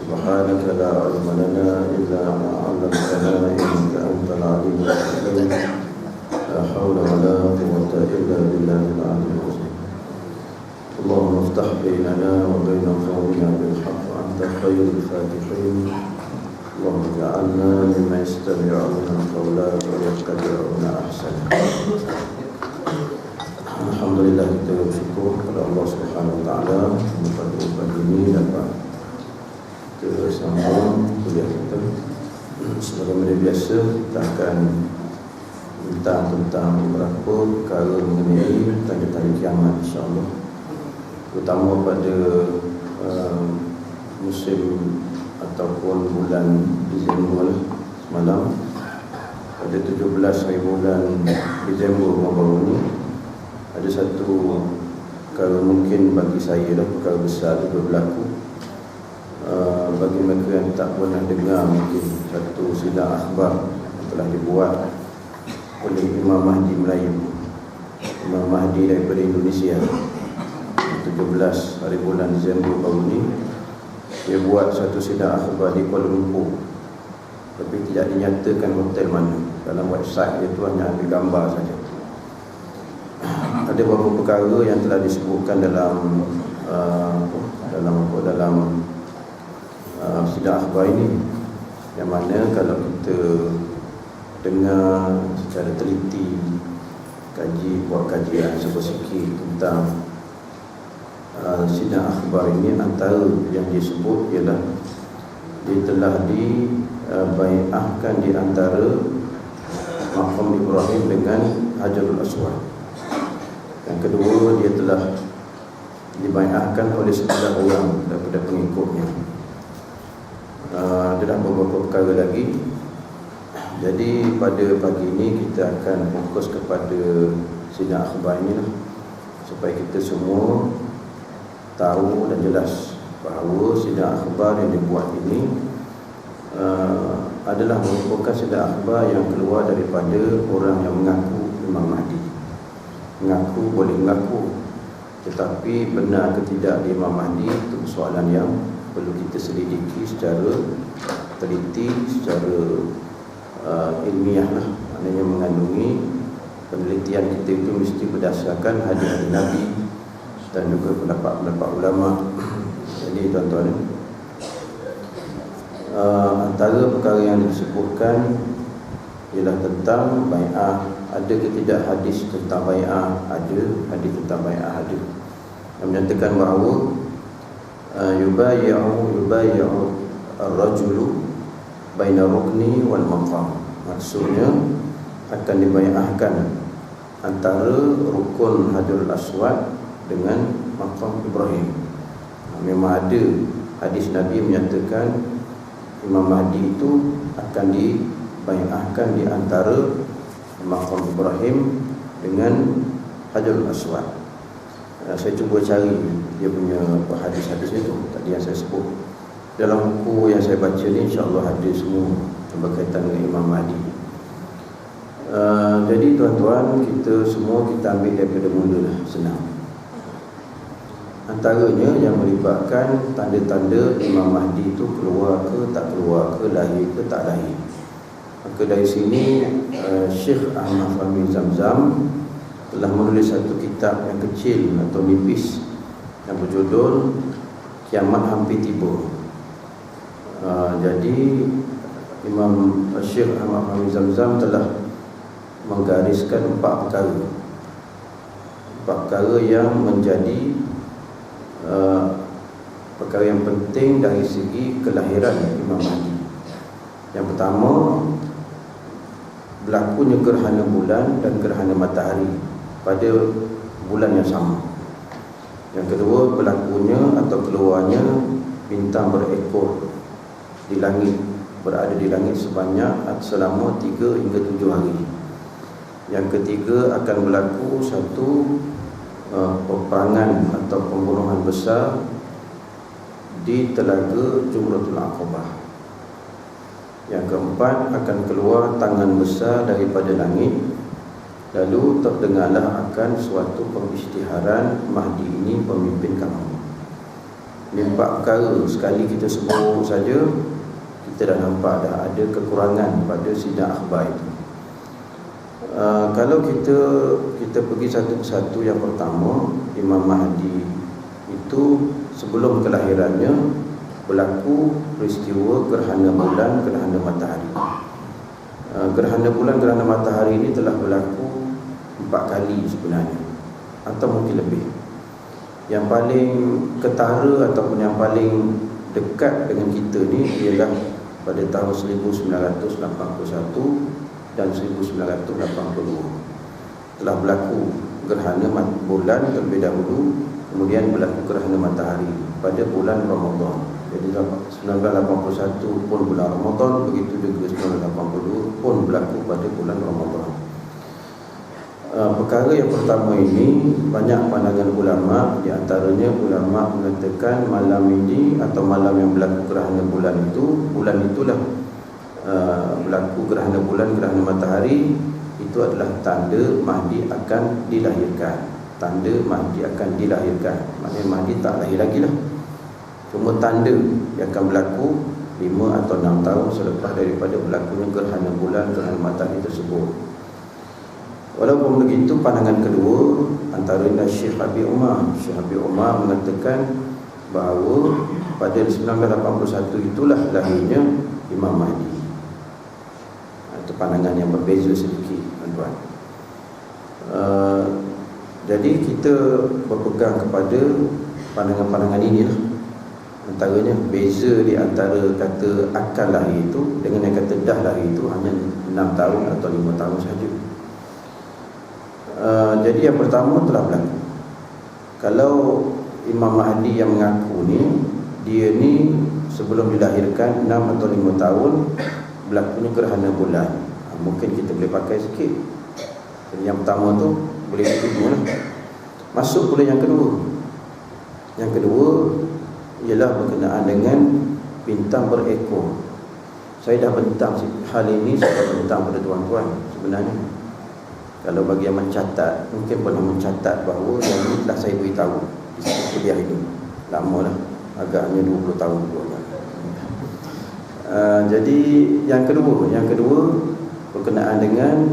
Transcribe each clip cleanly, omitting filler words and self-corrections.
سبحانك لا علم لنا إلا ما علمتنا إنك أنت العليم الحكيم لا حول ولا قوة إلا بالله العلي العظيم اللهم افتح بيننا وبين قومنا بالحق وأنت خير الفاتحين اللهم اجعلنا مما يستمعون القول ويتبعون أحسنه. Alhamdulillah, kita bersyukur kepada Allah Subhanahu Wa Taala pada pagi ini dapat kita sambung kuliah kita. Sebagaimana biasa, kita akan bincang tentang beberapa perkara mengenai tanda-tanda kiamat, insya-Allah. Terutama pada musim ataupun bulan Disember semalam, pada 17 hari bulan Disember baru ini, ada satu perkara mungkin bagi saya perkara besar juga berlaku. Bagi mereka yang tak pernah dengar, mungkin satu sidang akhbar yang telah dibuat oleh Imam Mahdi Melayu, Imam Mahdi daripada Indonesia, 17 hari bulan Disember baru ini. Dia buat satu sidang akhbar di Kuala Lumpur, tapi tidak dinyatakan hotel mana. Dalam website dia tu hanya ambil gambar saja. Ada beberapa perkara yang telah disebutkan dalam sidang akhbar ini, yang mana kalau kita dengar secara teliti, buat kajian sesikit tentang sidang akhbar ini, antara yang disebut ialah dia telah dibai'ahkan di antara Maqam Ibrahim dengan Hajarul Aswad. Yang kedua, dia telah dibai'ahkan oleh 9 orang daripada pengikutnya. Ada beberapa perkara lagi. Jadi pada pagi ini kita akan fokus kepada sidang akhbar ini lah, supaya kita semua tahu dan jelas bahawa sidang akhbar yang dibuat ini adalah merupakan sidang akhbar yang keluar daripada orang yang mengaku Imam Mahdi. Mengaku boleh mengaku, tetapi benar ke tidak dia Imam Mahdi, itu soalan yang perlu kita selidiki secara teliti, secara ilmiah lah. Maknanya mengandungi penelitian kita itu mesti berdasarkan hadis-hadis Nabi dan juga pendapat-pendapat ulama. Jadi tuan-tuan, antara perkara yang disebutkan ialah tentang bai'ah. Ada ke tidak hadis tentang bai'ah? Ada hadis tentang bai'ah, ada yang menyatakan bahawa yubay'u ar-rajulu baina rukni wal maqam. Maksudnya akan dibai'ahkan antara rukun Hajarul Aswad dengan Maqam Ibrahim. Memang ada hadis Nabi menyatakan Imam Mahdi itu akan dibai'ahkan di antara Maqam Ibrahim dengan Hajarul Aswad. Saya cuba cari dia punya hadis-hadis itu tadi yang saya sebut. Dalam buku yang saya baca ni, insya-Allah ada semua yang berkaitan dengan Imam Mahdi. Jadi tuan-tuan, kita semua kita ambil daripada mula lah, senang. Antaranya yang melibatkan tanda-tanda Imam Mahdi itu keluar ke tak keluar ke, lahir ke tak lahir. Maka dari sini Syekh Ahmad Fahmi Zamzam telah menulis satu kitab yang kecil atau nipis yang berjudul Kiamat Hampir Tiba. Jadi Imam Syekh Ahmad Fahmi Zamzam telah menggariskan 4 perkara yang menjadi perkara yang penting dari segi kelahiran Imam Mahdi. Yang pertama, berlakunya gerhana bulan dan gerhana matahari pada bulan yang sama. Yang kedua, berlakunya atau keluarnya bintang berekor di langit, berada di langit selama 3 hingga 7 hari. Yang ketiga, akan berlaku satu peperangan atau pembunuhan besar di Telaga Jumratul Aqabah. Yang keempat, akan keluar tangan besar daripada langit. Lalu terdengarlah akan suatu pengisytiharan Mahdi ini pemimpin kamu. Ini 4 perkara sekali kita sebut saja, kita dah nampak dah ada kekurangan pada sidang akhbar itu. Kalau kita pergi satu persatu, yang pertama, Imam Mahdi itu sebelum kelahirannya berlaku peristiwa gerhana bulan, gerhana matahari. Gerhana bulan, gerhana matahari ini telah berlaku 4 kali sebenarnya, atau mungkin lebih. Yang paling ketara ataupun yang paling dekat dengan kita ni ialah pada tahun 1981 dan 1982 telah berlaku gerhana bulan terlebih dahulu, kemudian berlaku gerhana matahari pada bulan Ramadan. Jadi 1981 pun bulan Ramadan, begitu juga 1982 pun berlaku pada bulan Ramadan. Perkara yang pertama ini banyak pandangan ulama, di antaranya ulama mengatakan malam ini atau malam yang berlaku gerhana bulan itulah berlaku gerhana bulan, gerhana matahari, itu adalah tanda Mahdi akan dilahirkan. Tanda Mahdi akan dilahirkan, maknanya Mahdi tak lahir lagi lah, cuma tanda yang akan berlaku 5 atau 6 tahun selepas daripada berlakunya gerhana bulan, gerhana matahari tersebut. Walaupun begitu, pandangan kedua antaranya Syekh Habib Umar. Syekh Habib Umar mengatakan bahawa pada 1981 itulah lahirnya Imam Mahdi. Itu pandangan yang berbeza sedikit, tuan-tuan. Jadi kita berpegang kepada pandangan-pandangan inilah. Antaranya beza di antara kata akan lahir itu dengan yang kata dah lahir itu hanya 6 tahun atau 5 tahun sahaja. Jadi yang pertama telah berlaku. Kalau Imam Mahdi yang mengaku ni, dia ni sebelum dilahirkan 6 atau 5 tahun berlakunya gerhana bulan, mungkin kita boleh pakai sikit. Jadi yang pertama tu boleh diterima lah. Masuk pula yang kedua. Yang kedua ialah berkenaan dengan bintang berekor. Saya dah bentang hal ini, saya dah bentang pada tuan-tuan. Sebenarnya kalau bagi yang mencatat, mungkin pernah mencatat bahawa yang ini telah saya beritahu di satu kuliah ini. Lama lah, agaknya 20 tahun dulu. Jadi yang kedua berkenaan dengan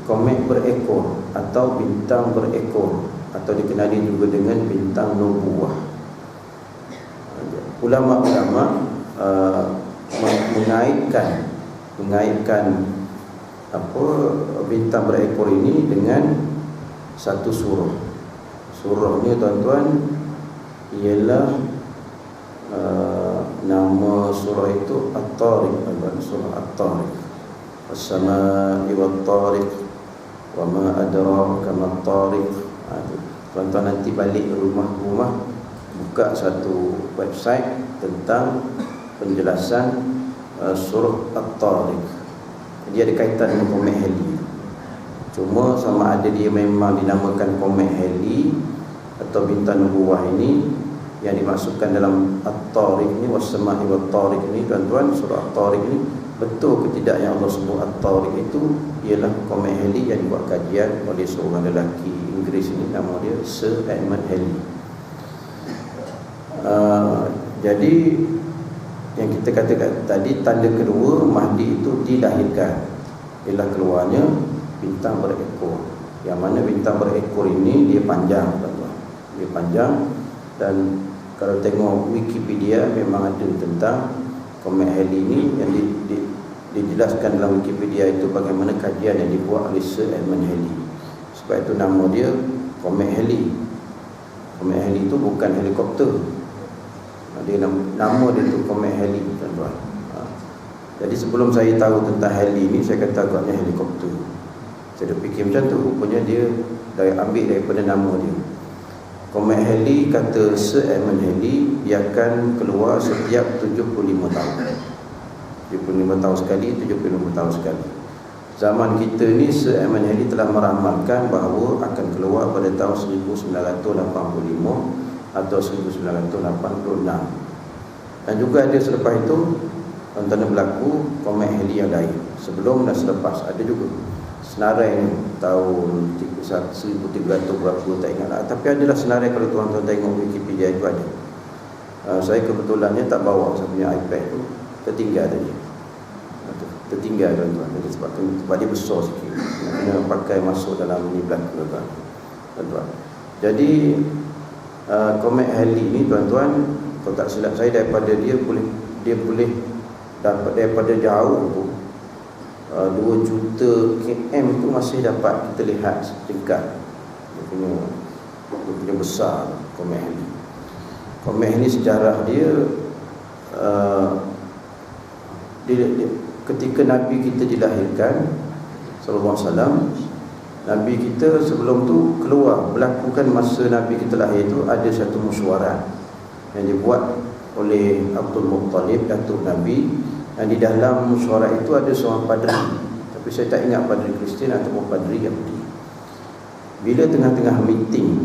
komet berekor atau bintang berekor, atau dikenali juga dengan bintang nubuwah. Ulama-ulama mengaitkan bintang berekor ini dengan satu surah. Surah ni, tuan-tuan, ialah nama surah itu At-Tariq, surah At-Tariq. As-samaa'i wat-tariq wa ma adraka mat-tariq. Tuan-tuan nanti balik rumah-rumah, buka satu website tentang penjelasan surah At-Tariq. Dia ada kaitan dengan komet Halley. Cuma sama ada dia memang dinamakan komet Halley atau bintang nubuwah ini, yang dimasukkan dalam At-Tariq ni, was-samaa'i wat-tariq ni, tuan-tuan, surah At-Tariq ni betul ke tidak yang Allah sebut At-Tariq itu ialah komet Halley yang dibuat kajian oleh seorang lelaki Inggeris ini, nama dia Sir Edmund Halley. Jadi yang kita katakan tadi, tanda kedua Mahdi itu dilahirkan ialah keluarnya bintang berekor. Yang mana bintang berekor ini dia panjang, tuan-tuan. Dia panjang, dan kalau tengok Wikipedia memang ada tentang komet Halley ini yang dijelaskan dalam Wikipedia itu bagaimana kajian yang dibuat oleh Sir Edmund Halley. Sebab itu nama dia komet Halley. Komet Halley itu bukan helikopter. Dia nama dia tu komet Halley, tuan-tuan. Jadi sebelum saya tahu tentang Halley ni, saya kata agaknya helikopter. Saya dah fikir macam tu, rupanya dia ambil daripada nama dia. Komet Halley, kata Sir Edmund Halley, dia akan keluar setiap 75 tahun. 75 tahun sekali, 75 tahun sekali. Zaman kita ni, Sir Edmund Halley telah meramalkan bahawa akan keluar pada tahun 1985 atau 1986. Dan juga ada selepas itu antara berlaku komet Halley yang lain, sebelum dan selepas ada juga. Senarai ni tahun 1300 berapa tak ingat lah, tapi adalah senarai. Kalau tuan-tuan tengok Wikipedia itu ada. Saya kebetulannya tak bawa saya punya iPad tu, tertinggal tadi. Tertinggal tuan-tuan. Jadi sebab dia besar sikit, kena pakai masuk dalam ni belaka tuan-tuan. Jadi komet Halley ni tuan-tuan, kalau tak silap saya, daripada dia boleh dapat daripada jauh tu 2 juta km tu masih dapat kita lihat dekat. Dia punya besar komet Halley. Komet Halley sejarah dia, ketika Nabi kita dilahirkan sallallahu alaihi wasallam, Nabi kita sebelum tu keluar melakukan masa Nabi kita lahir tu ada satu mesyuarat yang dibuat oleh Abdul Muttalib, datuk Nabi, dan di dalam mesyuarat itu ada seorang padri, tapi saya tak ingat padri Kristian ataupun padri Yahudi. Bila tengah-tengah meeting,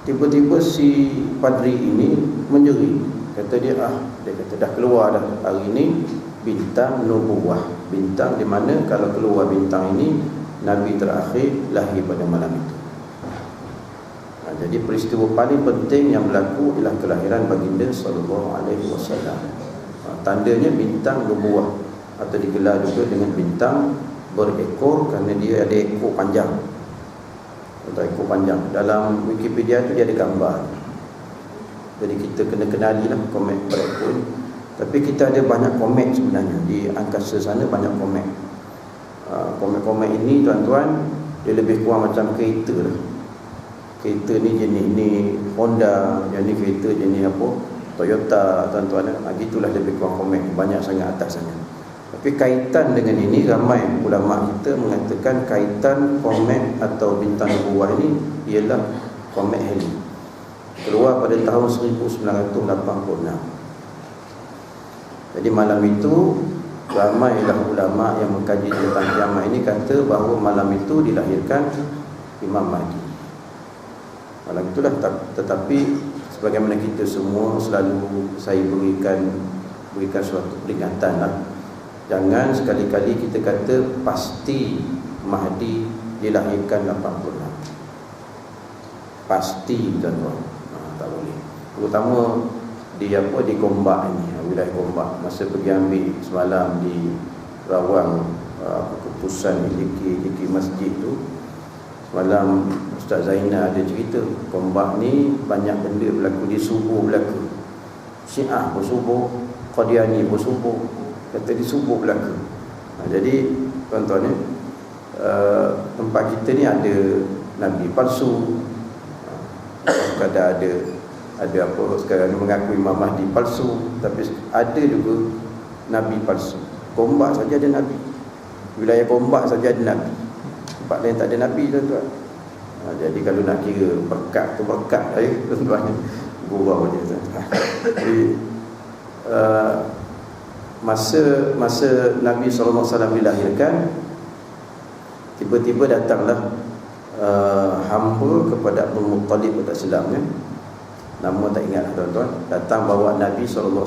tiba-tiba si padri ini menjerit. Kata dia kata dah keluar dah hari ini bintang nubuwah, bintang di mana kalau keluar bintang ini Nabi terakhir lahir pada malam itu. Jadi peristiwa paling penting yang berlaku ialah kelahiran baginda sallallahu alaihi wasallam. Tandanya bintang nubuwah, atau digelar juga dengan bintang berekor kerana dia ada ekor panjang. Atau ekor panjang. Dalam Wikipedia tu dia ada gambar. Jadi kita kena kenalilah komet berekor ni. Tapi kita ada banyak komet sebenarnya di angkasa sana, banyak komet. Komet-komet ini tuan-tuan, dia lebih kurang macam kereta lah. Kereta ni jenis ni Honda, yang ni kereta jenis apa, Toyota tuan-tuan. Gitulah lebih kurang komet, banyak sangat atas sana. Tapi kaitan dengan ini, ramai ulama kita mengatakan kaitan komet atau bintang nubuwah ini ialah komet Halley. Keluar pada tahun 1986. Jadi malam itu ramailah ulama yang mengkaji tentang kiamat ini kata bahawa malam itu dilahirkan Imam Mahdi. Malam itulah, tetapi sebagaimana kita semua selalu saya berikan suatu peringatan lah. Jangan sekali-kali kita kata pasti Mahdi dilahirkan 86. Pasti tuan-tuan. Tak boleh. Terutama di Gombak ni, wilayah Gombak. Masa pergi ambil semalam di Rawang keputusan di masjid tu, semalam Ustaz Zainal ada cerita Gombak ni banyak benda berlaku, di subuh berlaku. Syiah pun subuh, Qadiani pun subuh, kata di subuh berlaku. Jadi tuan-tuan ni, tempat kita ni ada Nabi palsu. Kadang ada apa sekarang mengaku Imam Mahdi palsu, tapi ada juga Nabi palsu. Gombak saja ada Nabi, wilayah Gombak saja ada Nabi, tempat lain tak ada Nabi tuan-tuan. Jadi kalau nak kira berkat tu berkat saya tuan-tuan, gurau dia tuan-tuan. Jadi masa Nabi SAW dilahirkan, tiba-tiba datanglah hamba kepada Abdul Muttalib, tak silap kan, nama tak ingat tuan-tuan, datang bawa Nabi SAW.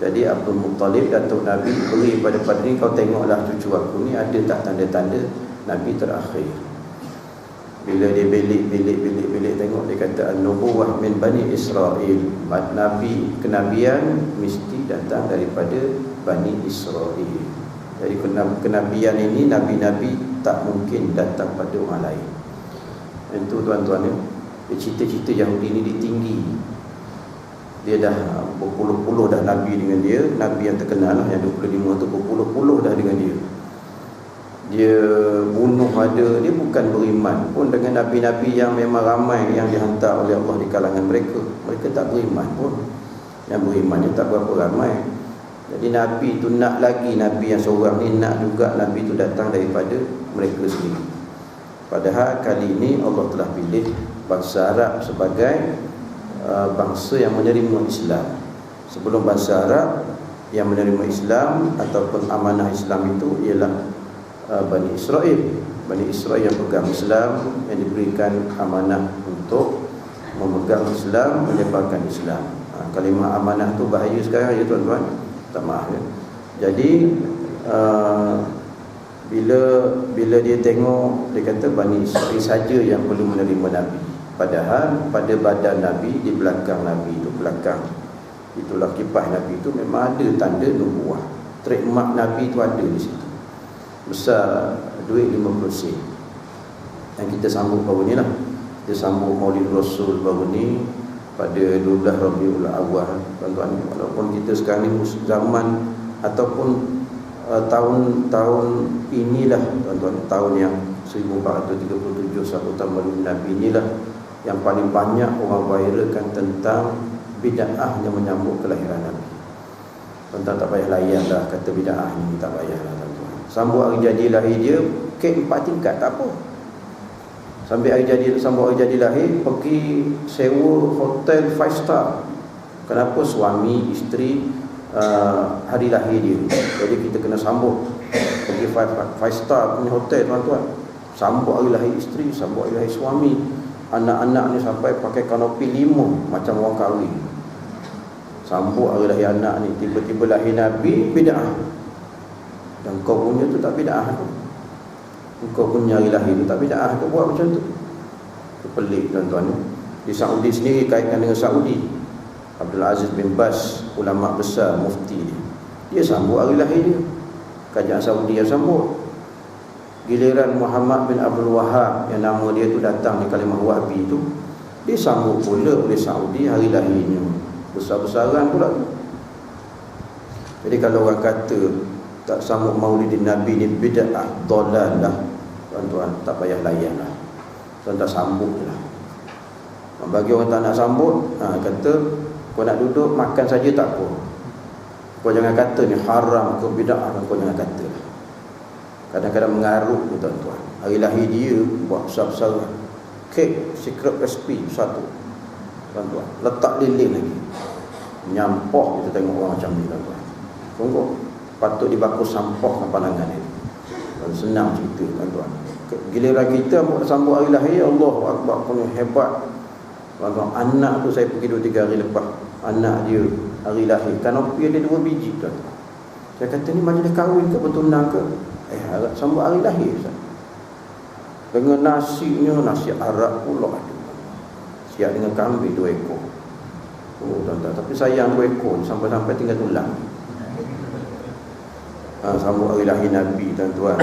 Jadi Abdul Muttalib, datuk Nabi, beri pada padri, kau tengoklah cucu aku ni ada tak tanda-tanda Nabi terakhir. Bila dia belik tengok, dia kata an-nubuwah min Bani Israel, Nabi, kenabian mesti datang daripada Bani Israel. Jadi kenabian ini, nabi-nabi tak mungkin datang pada orang lain. Itu tuan-tuan ya, cita-cita Yahudi ini ditinggi. Dia dah berpuluh-puluh dah Nabi dengan dia, Nabi yang terkenal lah, yang 25 tu berpuluh-puluh dah dengan dia. Dia bunuh ada, dia bukan beriman pun dengan Nabi-Nabi yang memang ramai yang dihantar oleh Allah di kalangan mereka. Mereka tak beriman pun. Yang berimannya tak berapa ramai. Jadi Nabi tu nak lagi, Nabi yang seorang ni nak juga Nabi tu datang daripada mereka sendiri. Padahal kali ini Allah telah pilih bangsa Arab sebagai bangsa yang menerima Islam. Sebelum bangsa Arab yang menerima Islam ataupun amanah Islam itu ialah Bani Israel. Bani Israel yang pegang Islam, yang diberikan amanah untuk memegang Islam, menyebarkan Islam. Kalimah amanah tu bahaya sekarang ya tuan-tuan. Tak maaf ya. Jadi bila dia tengok, dia kata Bani Israel saja yang perlu menerima Nabi. Padahal pada badan Nabi, di belakang Nabi itu, belakang itulah kipas Nabi itu memang ada tanda nubuah. Trademark Nabi itu ada di situ. Besar duit 50 sen. Yang kita sambut baru ni lah. Kita sambut Maulid Rasul baru ni pada 12 Rabiul Awal, tuan-tuan. Walaupun kita sekarang ni zaman ataupun tahun inilah, tuan-tuan, tahun yang 1437 sambutan Maulid Nabi inilah yang paling banyak orang viralkan tentang bid'ah yang menyambut kelahiran Nabi. Tuan-tuan tak payah layan dah kata bid'ah ni, tak payahlah, tuan-tuan. Sambut hari jadi lahir dia, kek 4 tingkat, tak apa. Sambut hari jadi lahir, pergi sewa hotel 5 star. Kenapa? Suami, isteri, hari lahir dia. Jadi kita kena sambut. Pergi 5 star punya hotel, tuan-tuan. Sambut hari lahir isteri, sambut hari lahir suami. Anak-anak ni sampai pakai kanopi 5 macam orang kahwin. Sambut hari lahir anak ni, tiba-tiba lahir Nabi, bid'ah. Dan kau punya tu tak bid'ah tu. Kau punya hari lahir tu tak bid'ah, kau buat macam tu. Itu pelik, tuan-tuan. Di Saudi sendiri, kaitkan dengan Saudi, Abdul Aziz bin Baz, ulama besar, mufti dia sambut hari lahir dia. Kerajaan Saudi yang sambut. Giliran Muhammad bin Abdul Wahab, yang nama dia tu datang di kalimah Wahbi tu, dia sambut pula oleh Saudi hari lahirnya. Besar-besaran pula tu. Jadi kalau orang kata tak sambut Maulidin Nabi ni bid'ah, dalalah, tuan-tuan, tak payah layan lah. Tuan-tuan sambut je lah. Bagi orang tak nak sambut, kata kau nak duduk makan saja tak apa. Kau jangan kata ni haram ke bid'ah, kau jangan kata lah. Kadang-kadang mengarut tu, tuan-tuan. Hari lahir dia buat besar-besaran. Kek secret recipe satu, tuan-tuan, letak lilin lagi. Nyampok kita tengok orang macam ni, tuan-tuan. Tunggu, patut dibakar sampah dengan pandangan ni. Senang cerita, tuan-tuan. Giliran kita sambut hari lahir, Allahu Akbar, punya hebat. Tuan-tuan, anak tu saya pergi 2-3 hari lepas, anak dia hari lahir, kanopi ada 2 biji, tuan-tuan. Saya kata ni majlis kahwin ke bertunang ke? Harap sambut hari lahir, Ustaz. Dengan nasinya, nasi Arab pula ada. Siap dengan kambing 2 ekor. Oh, tuan-tuan, tapi sayang 2 ekor sampai-sampai tinggal tulang. Sambut hari lahir Nabi, tuan-tuan.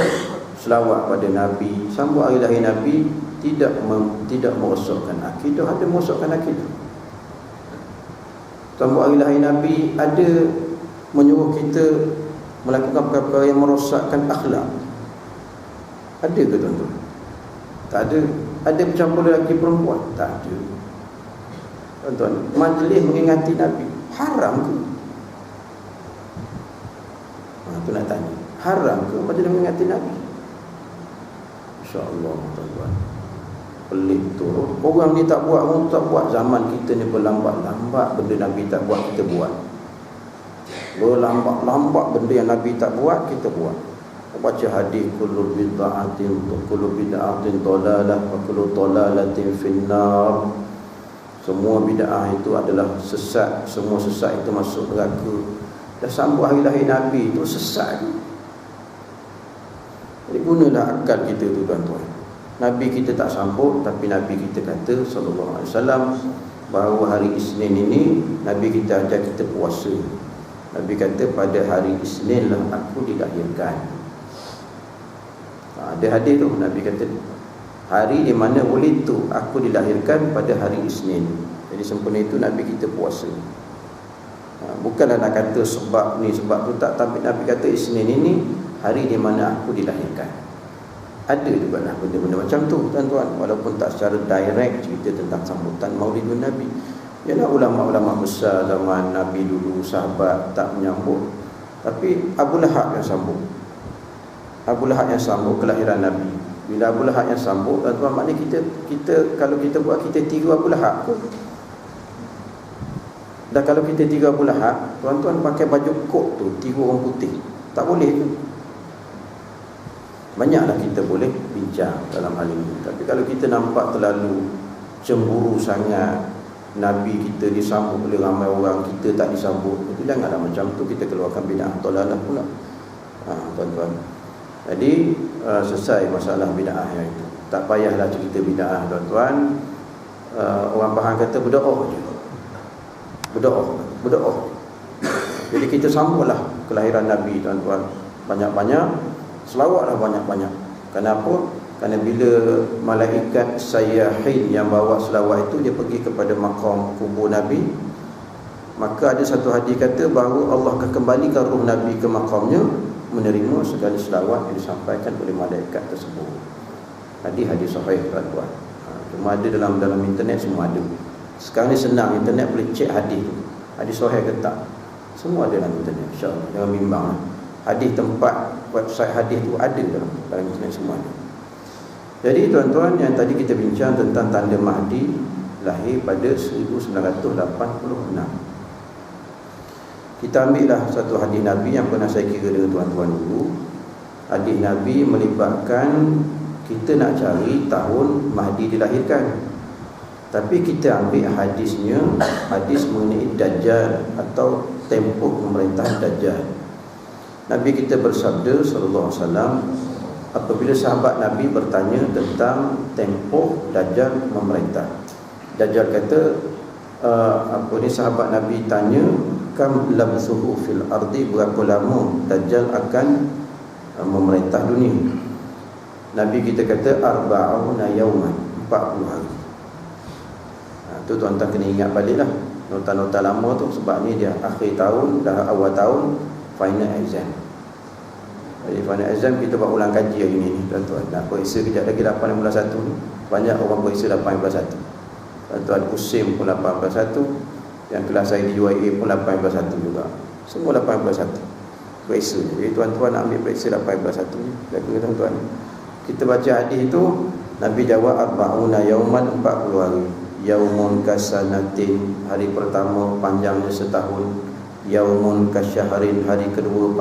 Selawat pada Nabi. Sambut hari lahir Nabi tidak merosakkan akidah, ada merosakkan akidah. Sambut hari lahir Nabi ada menyuruh kita melakukan perkara yang merosakkan akhlak. Ada ke, tuan-tuan? Tak ada. Ada bercampur lelaki perempuan? Tak ada. Tuan-tuan, majlis mengingati Nabi haram ke? Aku nak tanya, haram ke majlis mengingati Nabi? InsyaAllah, tuan-tuan. Pelik tu. Orang ni tak buat, orang tak buat. Zaman kita ni berlambat-lambat, benda Nabi tak buat, kita buat. Berlambat-lambat benda yang Nabi tak buat, kita buat. Baca hadis, kullu bid'atin dalalah wa kullu dalalatin finnar. Semua bid'ah itu adalah sesat, semua sesat itu masuk neraka. Dah sambut hari lahir Nabi itu sesat. Jadi gunalah akal kita tu, tuan-tuan. Nabi kita tak sambut, tapi Nabi kita kata sallallahu alaihi wasallam bahawa hari Isnin ini Nabi kita ajar kita puasa. Nabi kata pada hari Isnin lah aku dilahirkan. Ada hadis tu, Nabi kata hari di mana wulid tu aku dilahirkan pada hari Isnin. Jadi sempena itu Nabi kita puasa. Bukanlah nak kata sebab ni sebab tu, tak, tapi Nabi kata Isnin ini hari di mana aku dilahirkan. Ada juga lah benda-benda macam tu, tuan-tuan. Walaupun tak secara direct cerita tentang sambutan Maulidun Nabi. Ialah ulama-ulama besar zaman Nabi dulu, sahabat tak menyambut. Tapi Abu Lahab yang sambut. Abu Lahab yang sambut kelahiran Nabi. Bila Abu Lahab yang sambut, tuan-tuan, maknanya kita kalau kita buat, kita tiru Abu Lahab ke? Dan kalau kita tiru Abu Lahab, tuan-tuan pakai baju kot tu, tiru orang putih, tak boleh ke? Banyaklah kita boleh bincang dalam hal ini. Tapi kalau kita nampak terlalu cemburu sangat, Nabi kita disambut oleh ramai orang, kita tak disambut, itu janganlah macam tu, kita keluarkan bid'ah dalalah pula. Tuan-tuan, jadi selesai masalah bid'ah yang itu. Tak payahlah cerita bid'ah, tuan-tuan. orang Pahang kata berdoa je. Berdoa. Jadi kita sambutlah kelahiran Nabi, tuan-tuan. Banyak-banyak, selawatlah banyak-banyak. Kenapa? Kerana bila malaikat sayyahin yang bawa selawat itu dia pergi kepada makam kubur Nabi, maka ada satu hadis kata bahawa Allah akan kembalikan roh Nabi ke makamnya, menerima segala selawat yang disampaikan oleh malaikat tersebut. Hadis sahih, tuan-tuan. Cuma ada dalam internet, semua ada. Sekarang ni senang, internet boleh cek hadis tu, hadis sahih ke tak, semua ada dalam internet. InsyaAllah, jangan bimbang lah. Hadis tempat website hadis tu ada dalam internet, semua ada. Jadi tuan-tuan, yang tadi kita bincang tentang tanda Mahdi lahir pada 1986. Kita ambillah satu hadis Nabi yang pernah saya kira dengan tuan-tuan dulu. Hadis Nabi melibatkan kita nak cari tahun Mahdi dilahirkan, tapi kita ambil hadisnya, hadis mengenai Dajjal atau tempoh pemerintahan Dajjal. Nabi kita bersabda sallallahu alaihi wasallam, apabila sahabat Nabi bertanya tentang tempoh Dajjal memerintah, Dajjal kata, sahabat Nabi tanya, kam labsuhu fil ardi, berapa lama Dajjal akan memerintah dunia? Nabi kita kata arba'una yauman, 40 hari. Tu tuan-tuan kena ingat baliklah nota-nota lama tu, sebab ni dia akhir tahun, dah awal tahun, final exam. Jadi final exam kita buat ulang kaji hari ni tuan-tuan. Nak periksa kejap lagi 18/1 ni. Banyak orang periksa 18/1. Tuan-tuan Usim pun 18/1, yang kelas saya di UIA pun 18/1 juga. Semua 18/1 periksa. Jadi tuan-tuan nak ambil periksa 18/1 ni. Jaga tuan-tuan. Kita baca hadis tu, Nabi jawab arba'una yauman, 40 hari. Yaumun kasanatin, hari pertama panjangnya setahun. Yaumun kasyahrin, hari kedua